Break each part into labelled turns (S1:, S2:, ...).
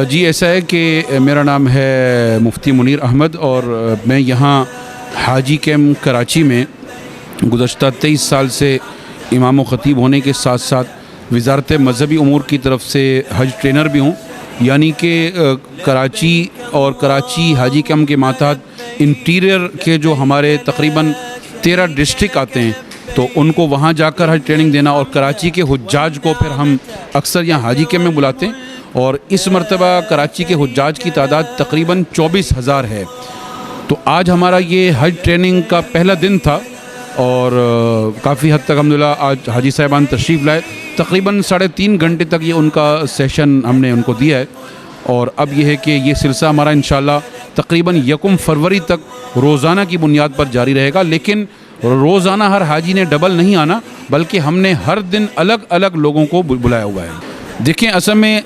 S1: جی ایسا ہے کہ میرا نام ہے مفتی منیر احمد اور میں یہاں حاجی کیمپ کراچی میں گزشتہ 23 سال سے امام و خطیب ہونے کے ساتھ ساتھ وزارت مذہبی امور کی طرف سے حج ٹرینر بھی ہوں، یعنی کہ کراچی اور کراچی حاجی کیمپ کے ماتحت انٹیریئر کے جو ہمارے تقریباً 13 ڈسٹرکٹ آتے ہیں تو ان کو وہاں جا کر حج ٹریننگ دینا، اور کراچی کے حجاج کو پھر ہم اکثر یہاں حاجی کیمپ میں بلاتے ہیں، اور اس مرتبہ کراچی کے حجاج کی تعداد تقریباً 24,000 ہے۔ تو آج ہمارا یہ حج ٹریننگ کا پہلا دن تھا اور کافی حد تک الحمدللہ آج حاجی صاحبان تشریف لائے، تقریباً 3.5 گھنٹے تک یہ ان کا سیشن ہم نے ان کو دیا ہے، اور اب یہ ہے کہ یہ سلسلہ ہمارا انشاءاللہ تقریباً 1 فروری تک روزانہ کی بنیاد پر جاری رہے گا، لیکن روزانہ ہر حاجی نے ڈبل نہیں آنا، بلکہ ہم نے ہر دن الگ الگ لوگوں کو بلایا ہوا ہے۔ دیکھیں اصل میں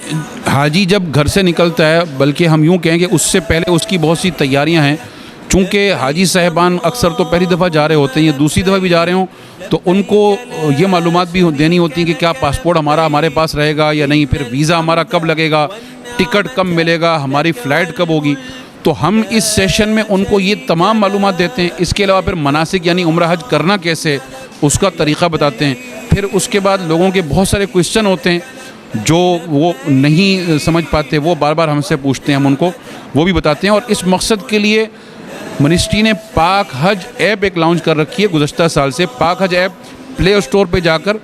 S1: حاجی جب گھر سے نکلتا ہے، بلکہ ہم یوں کہیں کہ اس سے پہلے اس کی بہت سی تیاریاں ہیں، چونکہ حاجی صاحبان اکثر تو پہلی دفعہ جا رہے ہوتے ہیں یا دوسری دفعہ بھی جا رہے ہوں تو ان کو یہ معلومات بھی دینی ہوتی ہیں کہ کیا پاسپورٹ ہمارے پاس رہے گا یا نہیں، پھر ویزا ہمارا کب لگے گا، ٹکٹ کب ملے گا، ہماری فلائٹ کب ہوگی۔ تو ہم اس سیشن میں ان کو یہ تمام معلومات دیتے ہیں، اس کے علاوہ پھر مناسک یعنی عمرہ حج کرنا کیسے اس کا طریقہ بتاتے ہیں، پھر اس کے بعد لوگوں کے بہت سارے کوئسچن ہوتے ہیں جو وہ نہیں سمجھ پاتے، وہ بار بار ہم سے پوچھتے ہیں، ہم ان کو وہ بھی بتاتے ہیں، اور اس مقصد کے لیے منسٹری نے پاک حج ایپ ایک لانچ کر رکھی ہے گزشتہ سال سے۔ پاک حج ایپ پلے اسٹور پہ جا کر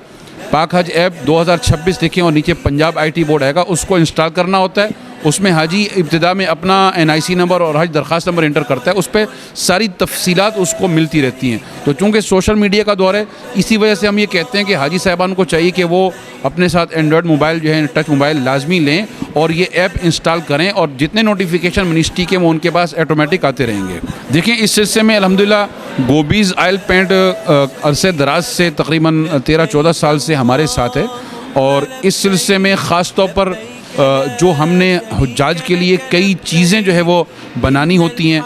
S1: پاک حج ایپ 2026 لکھیں اور نیچے پنجاب IT بورڈ آئے گا، اس کو انسٹال کرنا ہوتا ہے۔ اس میں حاجی ابتدا میں اپنا NIC نمبر اور حج درخواست نمبر انٹر کرتا ہے، اس پہ ساری تفصیلات اس کو ملتی رہتی ہیں۔ تو چونکہ سوشل میڈیا کا دور ہے، اسی وجہ سے ہم یہ کہتے ہیں کہ حاجی صاحبان کو چاہیے کہ وہ اپنے ساتھ اینڈرائڈ موبائل جو ہے ٹچ موبائل لازمی لیں اور یہ ایپ انسٹال کریں، اور جتنے نوٹیفیکیشن منسٹری کے وہ ان کے پاس آٹومیٹک آتے رہیں گے۔ دیکھیں اس سلسلے میں الحمدللہ گوبیز آئل پینٹ عرصے دراز سے تقریباً 13-14 سال سے ہمارے ساتھ ہے، اور اس سلسلے میں خاص طور پر جو ہم نے حجاج کے لیے کئی چیزیں جو ہے وہ بنانی ہوتی ہیں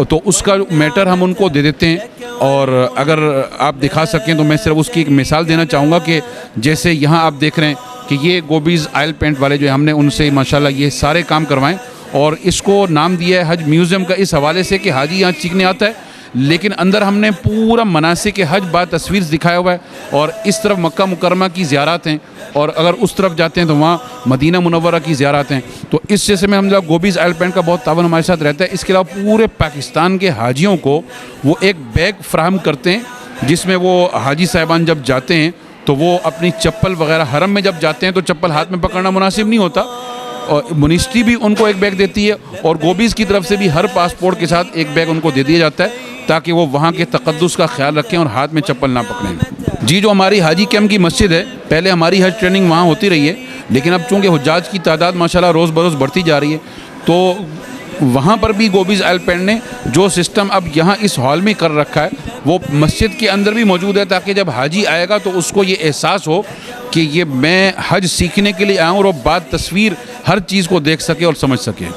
S1: تو اس کا میٹر ہم ان کو دے دیتے ہیں، اور اگر آپ دکھا سکیں تو میں صرف اس کی ایک مثال دینا چاہوں گا کہ جیسے یہاں آپ دیکھ رہے ہیں کہ یہ گوبیز آئل پینٹ والے جو ہم نے ان سے ماشاءاللہ یہ سارے کام کروائیں، اور اس کو نام دیا ہے حج میوزیم کا، اس حوالے سے کہ حاجی یہاں چیخنے آتا ہے لیکن اندر ہم نے پورا مناسک حج با تصویر دکھایا ہوا ہے، اور اس طرف مکہ مکرمہ کی زیارات ہیں، اور اگر اس طرف جاتے ہیں تو وہاں مدینہ منورہ کی زیارات ہیں۔ تو اس سلسلے میں ہم لوگ گوبیز آئل پینٹ کا بہت تعاون ہمارے ساتھ رہتا ہے۔ اس کے علاوہ پورے پاکستان کے حاجیوں کو وہ ایک بیگ فراہم کرتے ہیں جس میں وہ حاجی صاحبان جب جاتے ہیں تو وہ اپنی چپل وغیرہ، حرم میں جب جاتے ہیں تو چپل ہاتھ میں پکڑنا مناسب نہیں ہوتا، اور منسٹری بھی ان کو ایک بیگ دیتی ہے، اور گوبیز کی طرف سے بھی ہر پاسپورٹ کے ساتھ ایک بیگ ان کو دے دیا جاتا ہے تاکہ وہ وہاں کے تقدس کا خیال رکھیں اور ہاتھ میں چپل نہ پکڑیں۔ جی جو ہماری حاجی کیمپ کی مسجد ہے، پہلے ہماری حج ٹریننگ وہاں ہوتی رہی ہے، لیکن اب چونکہ حجاج کی تعداد ماشاءاللہ روز بروز بڑھتی جا رہی ہے تو وہاں پر بھی گوبیز آئل پینٹ نے جو سسٹم اب یہاں اس ہال میں کر رکھا ہے وہ مسجد کے اندر بھی موجود ہے، تاکہ جب حاجی آئے گا تو اس کو یہ احساس ہو کہ یہ میں حج سیکھنے کے لیے آیا ہوں، اور وہ بات تصویر ہر چیز کو دیکھ سکے اور سمجھ سکے۔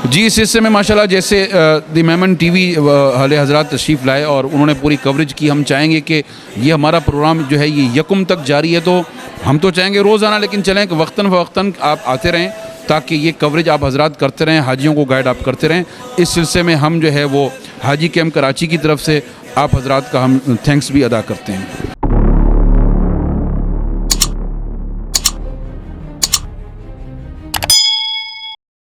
S1: جی اس حصے میں ماشاءاللہ جیسے دی میمن TV والے حضرات تشریف لائے اور انہوں نے پوری کوریج کی، ہم چاہیں گے کہ یہ ہمارا پروگرام جو ہے یہ 1 تک جاری ہے، تو ہم تو چاہیں گے روزانہ، لیکن چلیں کہ وقتاً فوقتاً آپ آتے رہیں تاکہ یہ کوریج آپ حضرات کرتے رہیں، حاجیوں کو گائیڈ آپ کرتے رہیں۔ اس سلسلے میں ہم جو ہے وہ حاجی کیمپ کراچی کی طرف سے آپ حضرات کا ہم تھینکس بھی ادا کرتے ہیں۔